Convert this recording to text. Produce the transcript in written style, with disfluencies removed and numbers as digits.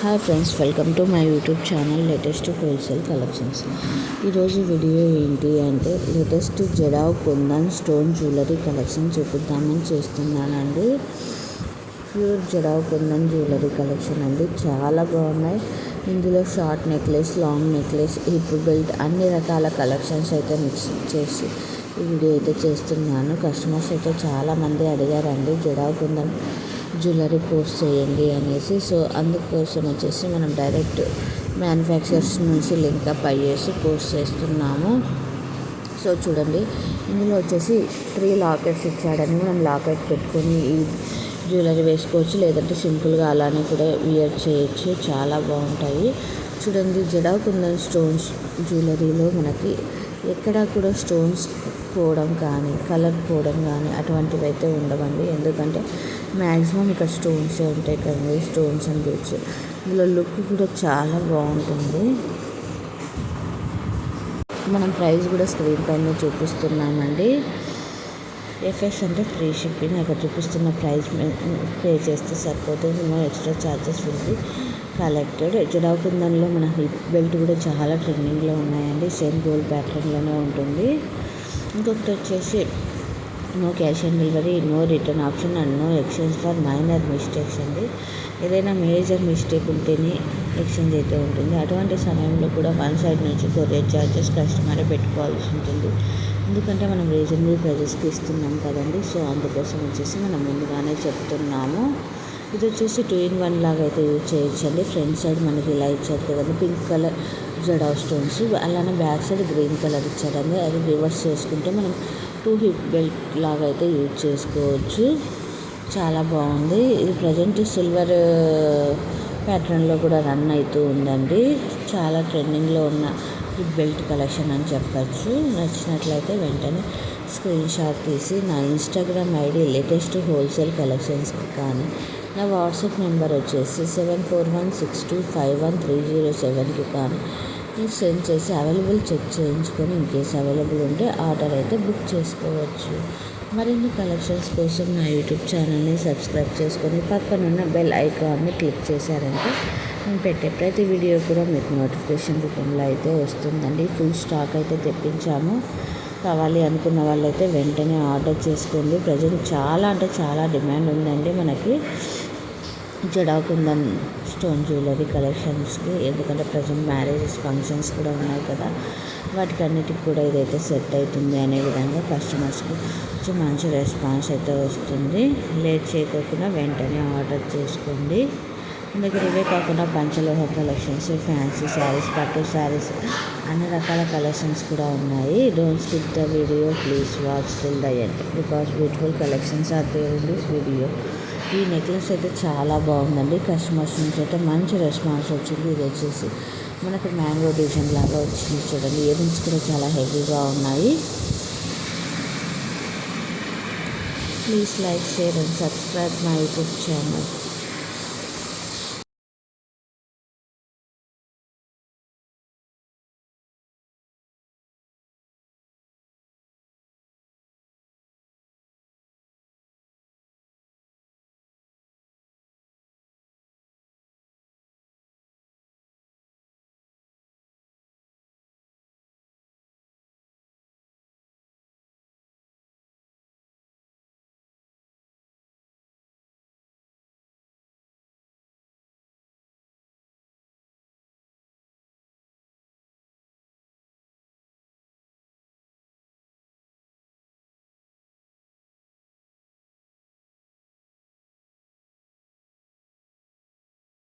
Hi friends, welcome to my YouTube channel latest wholesale collections. ఈరోజు video ఏంటి అంటే latest jadau kundan stone jewellery collection చూపిద్దామని చేస్తున్నానండి. Pure jadau kundan jewellery collection అండి, చాలా బాగున్నాయి. ఇందులో short necklace, long necklace, hip belt అన్ని రకాల కలెక్షన్స్ అయితే మిక్స్ చేసి ఈ వీడియో అయితే చేస్తున్నాను. కస్టమర్స్ అయితే చాలామంది అడిగారండి జడావ్ కుందన్ జ్యువెలరీ పోస్ట్ చేయండి అనేసి. సో అందుకోసం వచ్చేసి మనం డైరెక్ట్ మ్యానుఫ్యాక్చరర్స్ నుంచి లింక్ అప్ అయ్యేసి పోస్ట్ చేస్తున్నాము. సో చూడండి, ఇందులో వచ్చేసి 3 లాకెట్స్ ఇచ్చాడని మనం లాకెట్ పెట్టుకొని ఈ జ్యువెలరీ వేసుకోవచ్చు, లేదంటే సింపుల్గా అలానే కూడా వియర్ చేయొచ్చు. చాలా బాగుంటాయి. చూడండి, జడావ్ కుందన్ స్టోన్స్ జ్యువెలరీలో మనకి ఎక్కడా కూడా స్టోన్స్ పోవడం కానీ కలర్ పోవడం కానీ అటువంటివి అయితే ఉండవండి. ఎందుకంటే మ్యాక్సిమం ఇక్కడ స్టోన్సే ఉంటాయి కదండి, స్టోన్స్ అండ్ బీడ్స్. ఇందులో లుక్ కూడా చాలా బాగుంటుంది. మనం ప్రైస్ కూడా స్క్రీన్ పైన చూపిస్తున్నామండి. ఎఫ్ఎస్ అంటే ఫ్రీ షిప్పింగ్. అక్కడ చూపిస్తున్న ప్రైస్ పే చేస్తే సరిపోతుంది. No extra charges will be collected. Jadau కుందన్లో మన హిప్ బెల్ట్ కూడా చాలా ట్రెండింగ్లో ఉన్నాయండి. సేమ్ గోల్డ్ ప్యాటర్న్లోనే ఉంటుంది. ఇంకొకటి వచ్చేసి no cash on delivery, no return option and no exchange for minor mistakes అండి. ఏదైనా మేజర్ మిస్టేక్ ఉంటేనే ఎక్స్చేంజ్ అయితే ఉంటుంది. అటువంటి సమయంలో కూడా వన్ సైడ్ నుంచి కొరియర్ ఛార్జెస్ కస్టమరే పెట్టుకోవాల్సి ఉంటుంది. ఎందుకంటే మనం రీజనబుల్ ప్రైజెస్కి ఇస్తున్నాం కదండి. సో అందుకోసం వచ్చేసి మనం ముందుగానే చెప్తున్నాము. ఇది వచ్చేసి 2-in-1 లాగా అయితే యూజ్ చేయొచ్చండి. ఫ్రంట్ సైడ్ మనకి ఇలా ఇచ్చారు కదండి, పింక్ కలర్ జడావ్ స్టోన్స్. అలానే బ్యాక్ సైడ్ గ్రీన్ కలర్ ఇచ్చారండి. అది రివర్స్ చేసుకుంటే మనం 2 హిప్ బెల్ట్ లాగా అయితే యూజ్ చేసుకోవచ్చు. చాలా బాగుంది. ఇది ప్రజెంట్ సిల్వర్ ప్యాటర్న్లో కూడా రన్ అవుతూ ఉందండి. చాలా ట్రెండింగ్లో ఉన్న హిప్ బెల్ట్ కలెక్షన్ అని చెప్పచ్చు. నచ్చినట్లయితే వెంటనే స్క్రీన్ షాట్ తీసి నా ఇన్స్టాగ్రామ్ ఐడి లేటెస్ట్ హోల్సేల్ కలెక్షన్స్కి కానీ, నా వాట్సాప్ నెంబర్ వచ్చేసి 7416251307కి కానీ మీరు సెండ్ చేసి అవైలబుల్ చెక్ చేయించుకొని ఇన్కేస్ అవైలబుల్ ఉంటే ఆర్డర్ అయితే బుక్ చేసుకోవచ్చు. మరిన్ని కలెక్షన్స్ కోసం నా యూట్యూబ్ ఛానల్ని సబ్స్క్రైబ్ చేసుకొని పక్కనున్న బెల్ ఐకాన్ని క్లిక్ చేశారంటే నేను పెట్టే ప్రతి వీడియో కూడా మీకు నోటిఫికేషన్ రూపంలో అయితే వస్తుందండి. ఫుల్ స్టాక్ అయితే తెప్పించాము. కావాలి అనుకున్న వాళ్ళైతే వెంటనే ఆర్డర్ చేసుకోండి. ప్రజెంట్ చాలా అంటే చాలా డిమాండ్ ఉందండి మనకి జడావ్ కుందన్ స్టోన్ జ్యువెలరీ కలెక్షన్స్కి. ఎందుకంటే ప్రజెంట్ మ్యారేజెస్ ఫంక్షన్స్ కూడా ఉన్నాయి కదా, వాటికి అన్నిటికి కూడా ఇదైతే సెట్ అవుతుంది అనే విధంగా కస్టమర్స్కి మంచి రెస్పాన్స్ అయితే వస్తుంది. లేట్ చేయకుండా వెంటనే ఆర్డర్ చేసుకోండి. మన దగ్గర ఇవే కాకుండా పంచలోహ కలెక్షన్స్, ఫ్యాన్సీ శారీస్, పట్టు శారీస్ అన్ని రకాల కలెక్షన్స్ కూడా ఉన్నాయి. Don't skip the video, please watch till the end because beautiful collections are there in this video. ఈ నెక్లెస్ అయితే చాలా బాగుందండి. కస్టమర్స్ నుంచి అయితే మంచి రెస్పాన్స్ వచ్చింది. ఇది వచ్చేసి మనకు మ్యాంగో డిజైన్ లాగా వచ్చింది. చూడండి, ఇయర్ రింగ్స్ కూడా చాలా హెవీగా ఉన్నాయి. Please like, share and subscribe my YouTube channel.